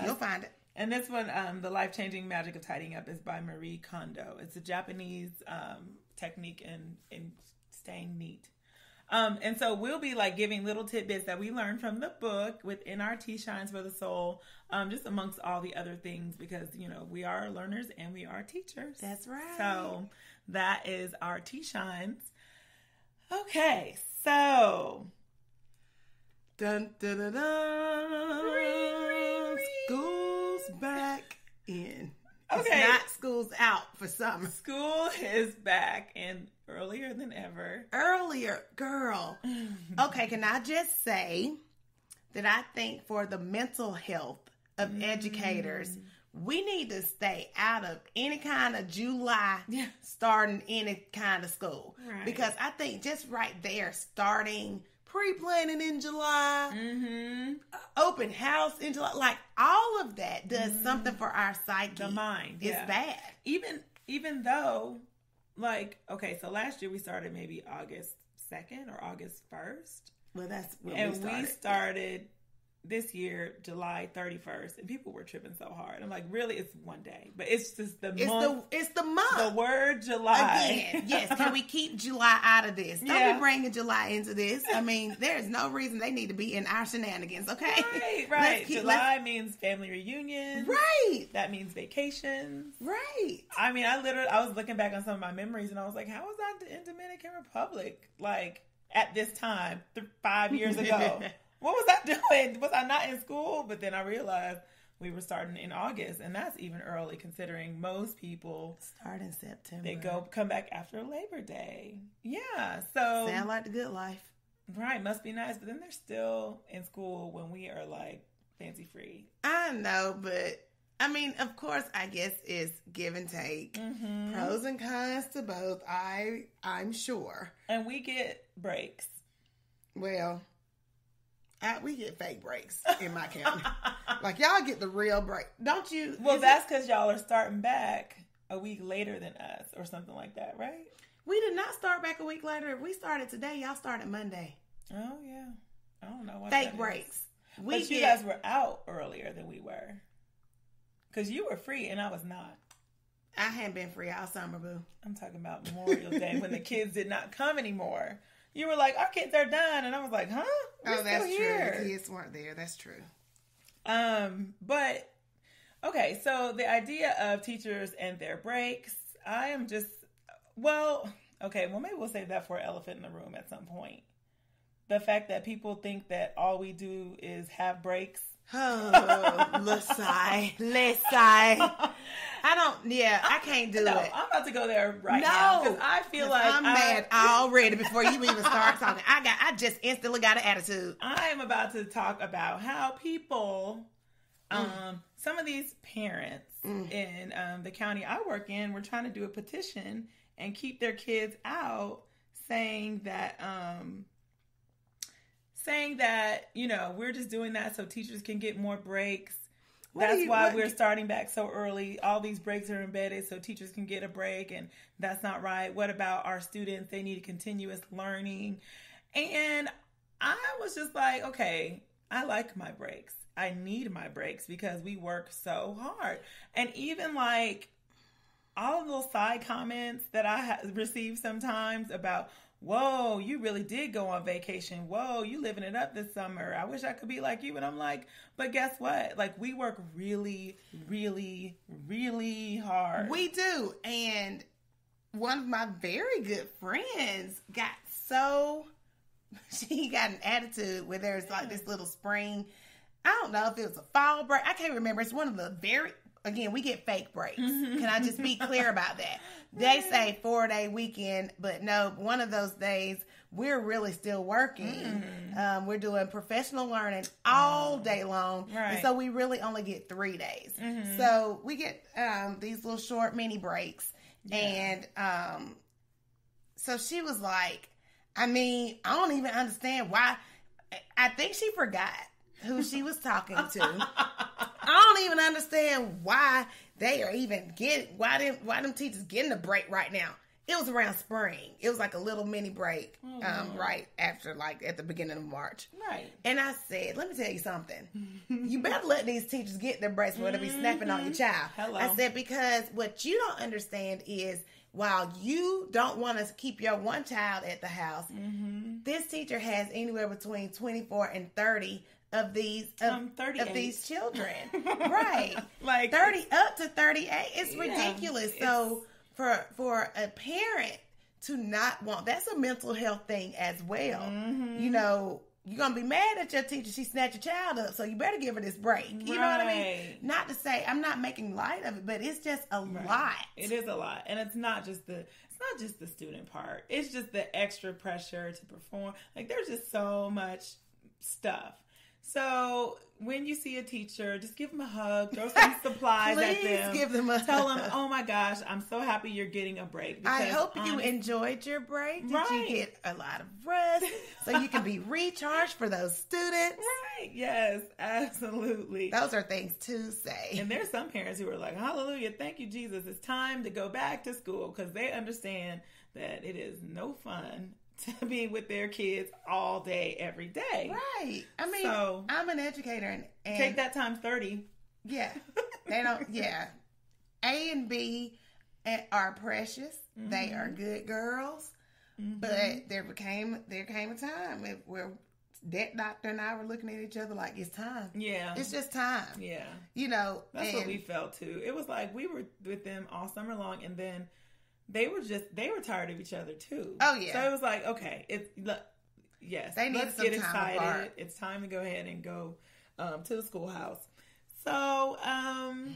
You'll find it. And this one, The Life-Changing Magic of Tidying Up, is by Marie Kondo. It's a Japanese technique in staying neat. And so we'll be like giving little tidbits that we learned from the book within our Tea Shines for the Soul, just amongst all the other things, because, you know, we are learners and we are teachers. That's right. So that is our Tea Shines. Okay, so. Dun, dun, dun, dun. Ring, ring. School's back in. Okay. It's not school's out for summer. School is back and earlier than ever. Earlier, girl. Okay, can I just say that I think for the mental health of educators, we need to stay out of any kind of July starting any kind of school. Right. Because I think just right there, starting pre-planning in July, open house in July, like all of that does something for our psyche. The mind. It's bad. Even though, like, okay, so last year we started maybe August 2nd or August 1st. Well, that's when we started this year, July 31st, and people were tripping so hard. I'm like, really? It's one day. But it's just the month. It's the month. The word July. Again, yes. Can we keep July out of this? Don't be bringing July into this. I mean, there's no reason they need to be in our shenanigans, okay? Right. July means family reunions. Right. That means vacations. Right. I mean, I was looking back on some of my memories, and I was like, how was I in Dominican Republic? Like, at this time, 5 years ago. What was I doing? Was I not in school? But then I realized we were starting in August, and that's even early considering most people start in September. They come back after Labor Day. Yeah, so sound like the good life. Right, must be nice. But then they're still in school when we are like fancy free. I know, but I mean, of course, I guess it's give and take, pros and cons to both. I'm sure, and we get breaks. Well. We get fake breaks in my county. Like, y'all get the real break. Don't you? Well, that's because y'all are starting back a week later than us or something like that, right? We did not start back a week later. If we started today, y'all started Monday. Oh, yeah. I don't know what fake breaks. But you guys were out earlier than we were. Because you were free and I was not. I hadn't been free all summer, boo. I'm talking about Memorial Day when the kids did not come anymore. You were like, our kids are done. And I was like, huh? We're that's still here. True. The kids weren't there. That's true. But, okay. So the idea of teachers and their breaks, I am just, okay. Well, maybe we'll save that for an elephant in the room at some point. The fact that people think that all we do is have breaks. Oh, let's sigh. I can't do it. I'm about to go there now. Because I feel like I'm mad already before you even start talking. I just instantly got an attitude. I am about to talk about how people, some of these parents in the county I work in, were trying to do a petition and keep their kids out, saying that, you know, we're just doing that so teachers can get more breaks. That's why we're starting back so early. All these breaks are embedded so teachers can get a break, and that's not right. What about our students? They need continuous learning. And I was just like, okay, I like my breaks. I need my breaks because we work so hard. And even like all of those side comments that I receive sometimes about, whoa, you really did go on vacation. Whoa, you living it up this summer. I wish I could be like you. And I'm like, but guess what? Like, we work really, really, really hard. We do. And one of my very good friends she got an attitude where there's like this little spring. I don't know if it was a fall break. I can't remember. It's one of the again, we get fake breaks. Can I just be clear about that? They say 4-day weekend, but no, one of those days we're really still working. We're doing professional learning all day long. Right. And so we really only get 3 days. So we get these little short mini breaks. Yeah. And so she was like, I mean, I don't even understand why. I think she forgot who she was talking to. I don't even understand why they are even why them teachers getting a break right now. it was around spring. It was like a little mini break, right after, like, at the beginning of March. Right. And I said, let me tell you something. You better let these teachers get their breaks before they be snapping on your child. Hello. I said, because what you don't understand is, while you don't want to keep your one child at the house, this teacher has anywhere between 24 and 30 of these of these children. Right. Like 30 up to 38. It's ridiculous. So for a parent to not want, that's a mental health thing as well. You know, you're going to be mad at your teacher. She snatched your child up, so you better give her this break. You know what I mean? Not to say, I'm not making light of it, but it's just a lot. It is a lot. And it's not just the student part. It's just the extra pressure to perform. Like, there's just so much stuff. So when you see a teacher, just give them a hug, throw some supplies at them. Give them a Tell them, oh my gosh, I'm so happy you're getting a break. I hope you enjoyed your break. Did you get a lot of rest so you can be recharged for those students? Right. Yes, absolutely. Those are things to say. And there's some parents who are like, hallelujah, thank you, Jesus. It's time to go back to school, because they understand that it is no fun to be with their kids all day, every day. Right. I mean, so, I'm an educator and take that times 30. Yeah. They don't, yeah. A and B are precious. They are good girls. But there came a time where that doctor and I were looking at each other like, it's time. Yeah. It's just time. Yeah. You know. That's what we felt too. It was like we were with them all summer long, and then they were tired of each other too. Oh yeah. So it was like, okay, yes, let's get excited. Apart. It's time to go ahead and go to the schoolhouse. So I'm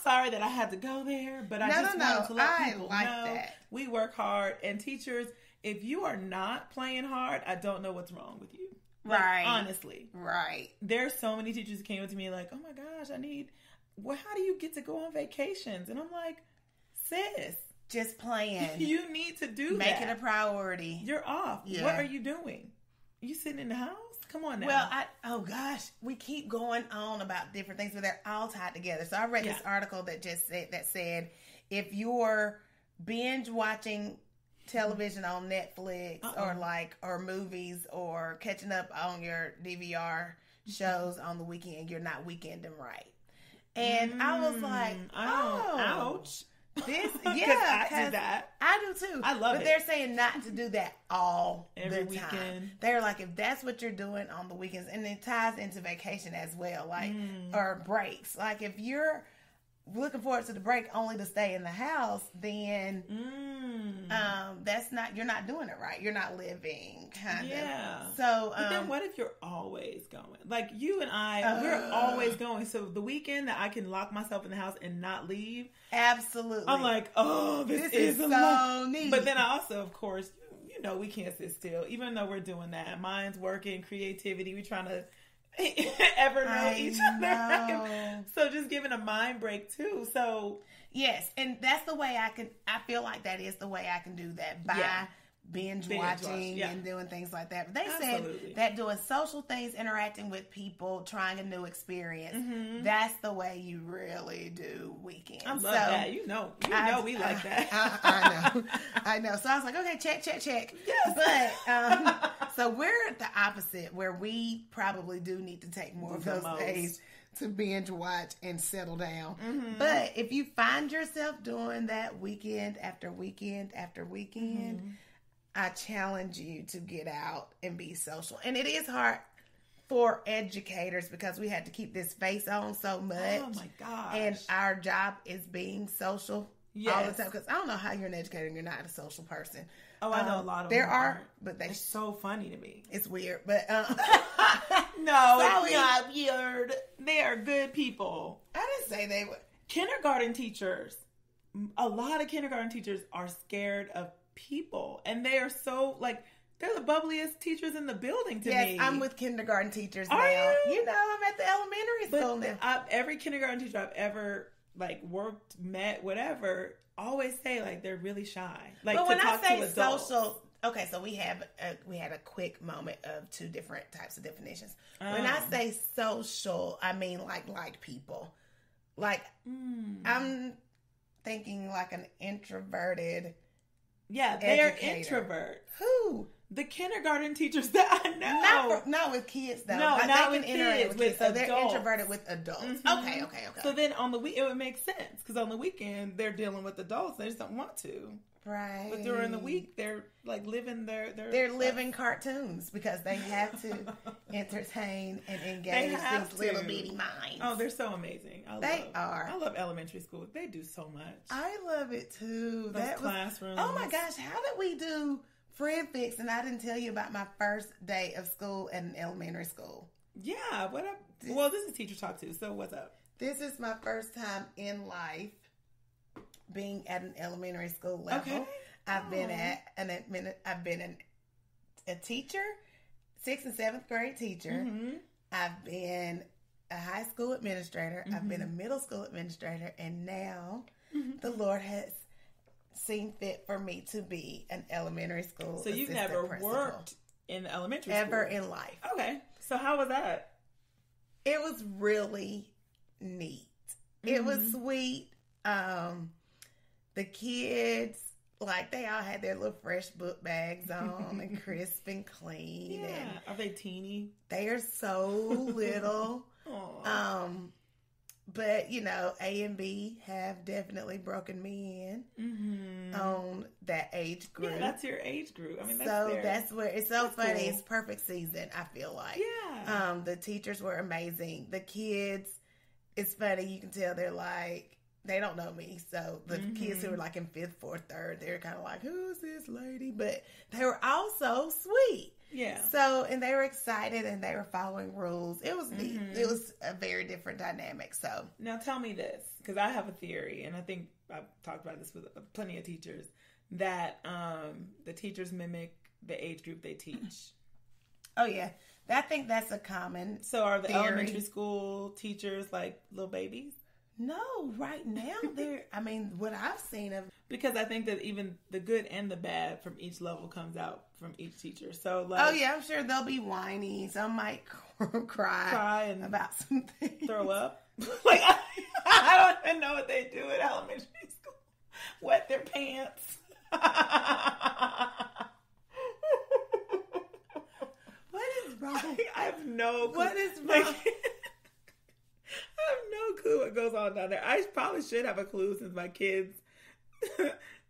sorry that I had to go there, but I wanted to let people know that we work hard. And teachers, if you are not playing hard, I don't know what's wrong with you. Like, right. Honestly. Right. There's so many teachers who came up to me like, oh my gosh, how do you get to go on vacations? And I'm like, sis. Just playing. You need to do Make it a priority. You're off. Yeah. What are you doing? You sitting in the house? Come on now. Well, we keep going on about different things, but they're all tied together. So I read this article that said if you're binge watching television on Netflix or movies or catching up on your DVR shows on the weekend, you're not weekending right. And I was like, ouch. This, I do that. I do too. I love it. But they're saying not to do that every weekend. Time. They're like, if that's what you're doing on the weekends, and it ties into vacation as well, like or breaks. Like if you're looking forward to the break only to stay in the house, then you're not doing it right. You're not living, kind of. So but then what if you're always going? Like you and I, we're always going. So the weekend that I can lock myself in the house and not leave, absolutely. I'm like, oh, this is so neat. But then I also, of course, we can't sit still. Even though we're doing that, mind's working, creativity. We're trying to ever know each other. So just giving a mind break too. So yes, and that's the way I feel like that is the way I can do that by binge watching and doing things like that. But they said that doing social things, interacting with people, trying a new experience, that's the way you really do weekends. I love that. We like that. I know. So I was like, okay, check. Yes. But so we're at the opposite, where we probably do need to take more of those days to binge watch and settle down. But if you find yourself doing that weekend after weekend after weekend, I challenge you to get out and be social. And it is hard for educators because we had to keep this face on so much. Oh my gosh. And our job is being social all the time. Because I don't know how you're an educator and you're not a social person. Oh, I know a lot of them. There are, but they're so funny to me. It's weird, but no, it's not weird. They are good people. I didn't say they were. Kindergarten teachers. A lot of kindergarten teachers are scared of people, and they are so they're the bubbliest teachers in the building to me. Yes, I'm with kindergarten teachers now. Are you? I'm at the elementary school now. Every kindergarten teacher I've ever worked, met, whatever, always say they're really shy. But when I say social, okay, so we had a quick moment of two different types of definitions. When I say social, I mean like people. I'm thinking like an introverted Yeah, they're introverts. Who? The kindergarten teachers that I know. Not with kids, though. No, not with kids. With so adults. They're introverted with adults. Mm-hmm. Okay. So then on the week, it would make sense. Because on the weekend, they're dealing with adults. They just don't want to. Right. But during the week, they're like living They're living cartoons because they have to entertain and engage these little bitty minds. Oh, they're so amazing. I love elementary school. They do so much. I love it too. Those classrooms. Oh my gosh, how did we do Friend Fix and I didn't tell you about my first day of school at an elementary school? Yeah, what up? Well, this is Teacher Talk too, so what's up? This is my first time in life being at an elementary school level. Okay. I've been a teacher, 6th and 7th grade teacher. Mm-hmm. I've been a high school administrator. Mm-hmm. I've been a middle school administrator, and now the Lord has seen fit for me to be an elementary school. So you've never worked in elementary school ever in life? Okay. So how was that? It was really neat. Mm-hmm. It was sweet. The kids, like, they all had their little fresh book bags on and crisp and clean. Yeah. And are they teeny? they are so little. But, you know, A and B have definitely broken me in on that age group. Yeah, that's your age group. I mean, that's where it's so funny. Cool. It's perfect season, I feel like. Yeah. The teachers were amazing. The kids, it's funny. You can tell they're like, they don't know me. So the kids who were like in 5th, 4th, 3rd, they're kind of like, who's this lady? But they were all so sweet. Yeah. So, and they were excited and they were following rules. It was neat. It was a very different dynamic. So now tell me this, because I have a theory, and I think I've talked about this with plenty of teachers, that the teachers mimic the age group they teach. Oh, yeah. I think that's a common So are the theory. elementary school teachers like little babies? No, right now what I've seen of, because I think that even the good and the bad from each level comes out from each teacher. So like, oh yeah, I'm sure they'll be whiny. Some might cry and about something, throw up. Like I don't even know what they do at elementary school. Wet their pants. What is wrong? I have no clue. What is wrong? I have no clue what goes on down there. I probably should have a clue since my kids,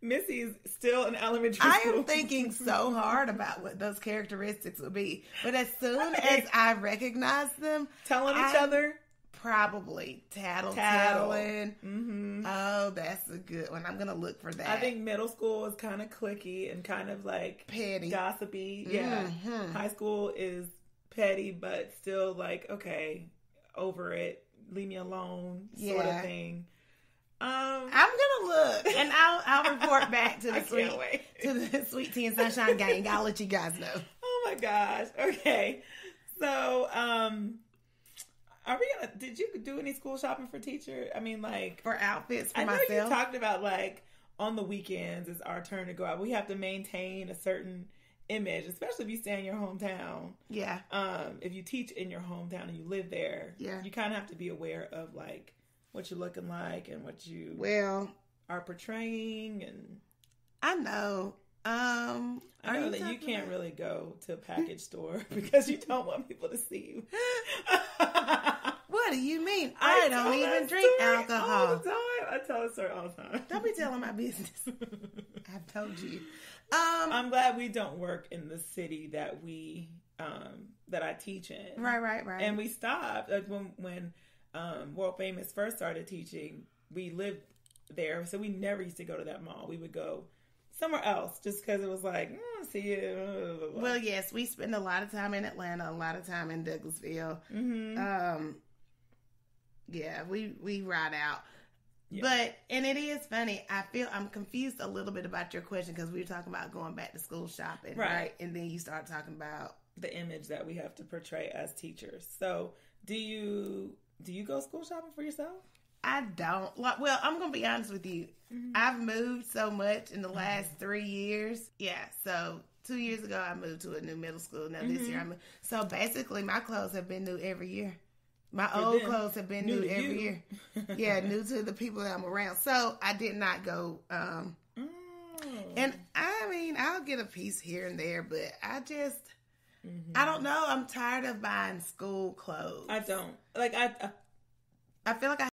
Missy's still in elementary school. I am thinking so hard about what those characteristics would be. But as soon as I recognize them, telling each other, probably tattling. Mm-hmm. Oh, that's a good one. I'm gonna look for that. I think middle school is kind of cliquey and kind of like petty, gossipy. Yeah, high school is petty, but still like, okay, over it. Leave me alone, sort of thing. I'm gonna look and I'll report back to the Sweet Tea and Sunshine Gang. I'll let you guys know. Oh my gosh. Okay. So, are we gonna? Did you do any school shopping for teacher? I mean, like for outfits for I know myself. You talked about like on the weekends it's our turn to go out. We have to maintain a certain image, especially if you stay in your hometown. Yeah. If you teach in your hometown and you live there, yeah, you kind of have to be aware of like what you're looking like and what you are portraying. And I know. I know that you can't really go to a package store because you don't want people to see you. What do you mean? I don't even drink alcohol all the time. I tell a story all the time. Don't be telling my business. I've told you. I'm glad we don't work in the city that that I teach in. Right. And we stopped like when World Famous first started teaching. We lived there, so we never used to go to that mall. We would go somewhere else just because it was like, see you. Well, yes, we spend a lot of time in Atlanta, a lot of time in Douglasville. Mm-hmm. Yeah, we ride out. Yeah. But, and it is funny, I'm confused a little bit about your question because we were talking about going back to school shopping, right? And then you start talking about the image that we have to portray as teachers. So, do you go school shopping for yourself? I don't. Well, I'm going to be honest with you. Mm-hmm. I've moved so much in the last 3 years. Yeah, so 2 years ago, I moved to a new middle school. Now, this year, I moved. So, basically, my clothes have been new every year. My old clothes have been new every year. Yeah, new to the people that I'm around. So I did not go. And I mean, I'll get a piece here and there, but I just, I don't know. I'm tired of buying school clothes. I don't. I feel like I